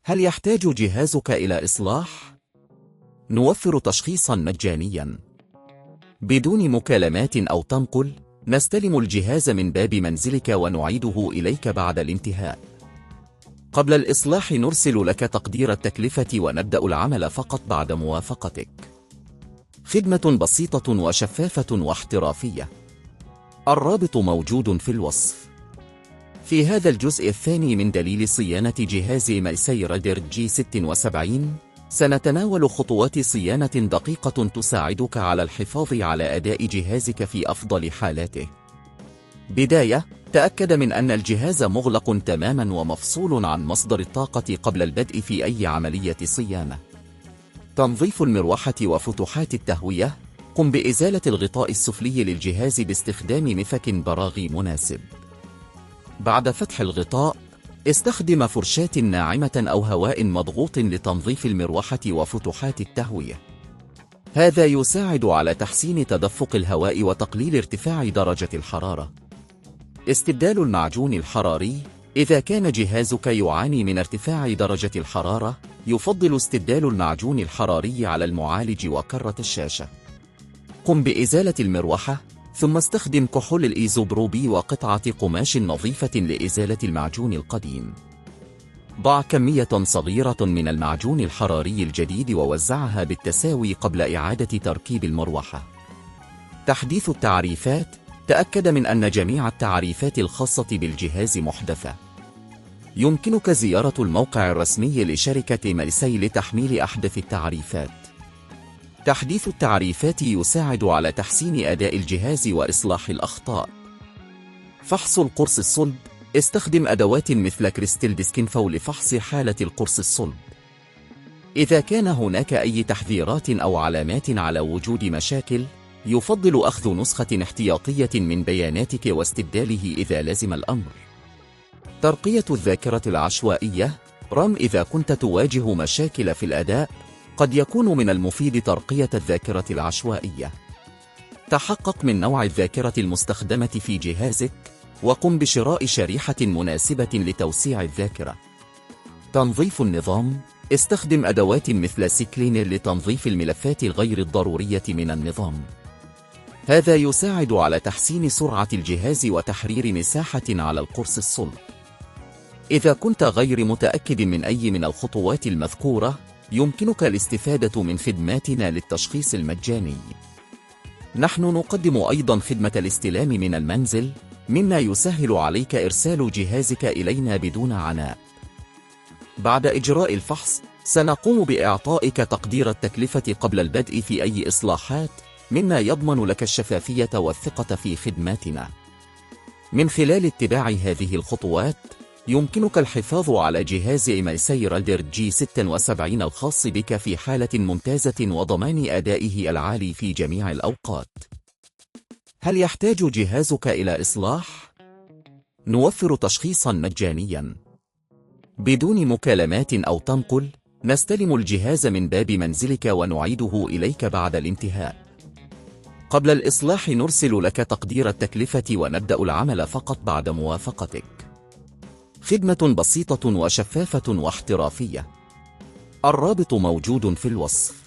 هل يحتاج جهازك إلى إصلاح؟ نوفر تشخيصا مجانيا بدون مكالمات أو تنقل. نستلم الجهاز من باب منزلك ونعيده إليك بعد الانتهاء. قبل الإصلاح نرسل لك تقدير التكلفة ونبدأ العمل فقط بعد موافقتك. خدمة بسيطة وشفافة واحترافية. الرابط موجود في الوصف. في هذا الجزء الثاني من دليل صيانة جهاز MSI Raider GE76 سنتناول خطوات صيانة دقيقة تساعدك على الحفاظ على أداء جهازك في أفضل حالاته. بداية، تأكد من أن الجهاز مغلق تماما ومفصول عن مصدر الطاقة قبل البدء في أي عملية صيانة. تنظيف المروحة وفتحات التهوية. قم بإزالة الغطاء السفلي للجهاز باستخدام مفك براغي مناسب. بعد فتح الغطاء، استخدم فرشاة ناعمة أو هواء مضغوط لتنظيف المروحة وفتحات التهوية. هذا يساعد على تحسين تدفق الهواء وتقليل ارتفاع درجة الحرارة. استبدال المعجون الحراري. إذا كان جهازك يعاني من ارتفاع درجة الحرارة، يفضل استبدال المعجون الحراري على المعالج وكرة الشاشة. قم بإزالة المروحة، ثم استخدم كحول الإيزوبروبي وقطعة قماش نظيفة لإزالة المعجون القديم. ضع كمية صغيرة من المعجون الحراري الجديد ووزعها بالتساوي قبل إعادة تركيب المروحة. تحديث التعريفات. تأكد من أن جميع التعريفات الخاصة بالجهاز محدثة. يمكنك زيارة الموقع الرسمي لشركة MSI لتحميل أحدث التعريفات. تحديث التعريفات يساعد على تحسين أداء الجهاز وإصلاح الأخطاء. فحص القرص الصلب. استخدم أدوات مثل كريستال ديسكينفو لفحص حالة القرص الصلب. إذا كان هناك أي تحذيرات أو علامات على وجود مشاكل، يفضل أخذ نسخة احتياطية من بياناتك واستبداله إذا لزم الأمر. ترقية الذاكرة العشوائية. إذا كنت تواجه مشاكل في الأداء، قد يكون من المفيد ترقية الذاكرة العشوائية. تحقق من نوع الذاكرة المستخدمة في جهازك، وقم بشراء شريحة مناسبة لتوسيع الذاكرة. تنظيف النظام. استخدم أدوات مثل سكلينر لتنظيف الملفات الغير الضرورية من النظام. هذا يساعد على تحسين سرعة الجهاز وتحرير مساحة على القرص الصلب. إذا كنت غير متأكد من أي من الخطوات المذكورة، يمكنك الاستفادة من خدماتنا للتشخيص المجاني. نحن نقدم أيضا خدمة الاستلام من المنزل، مما يسهل عليك إرسال جهازك إلينا بدون عناء. بعد إجراء الفحص، سنقوم بإعطائك تقدير التكلفة قبل البدء في أي إصلاحات، مما يضمن لك الشفافية والثقة في خدماتنا. من خلال اتباع هذه الخطوات، يمكنك الحفاظ على جهاز MSI Raider G76 الخاص بك في حالة ممتازة وضمان أدائه العالي في جميع الأوقات. هل يحتاج جهازك إلى إصلاح؟ نوفر تشخيصا مجانيا بدون مكالمات أو تنقل. نستلم الجهاز من باب منزلك ونعيده إليك بعد الانتهاء. قبل الإصلاح نرسل لك تقدير التكلفة ونبدأ العمل فقط بعد موافقتك. خدمة بسيطة وشفافة واحترافية. الرابط موجود في الوصف.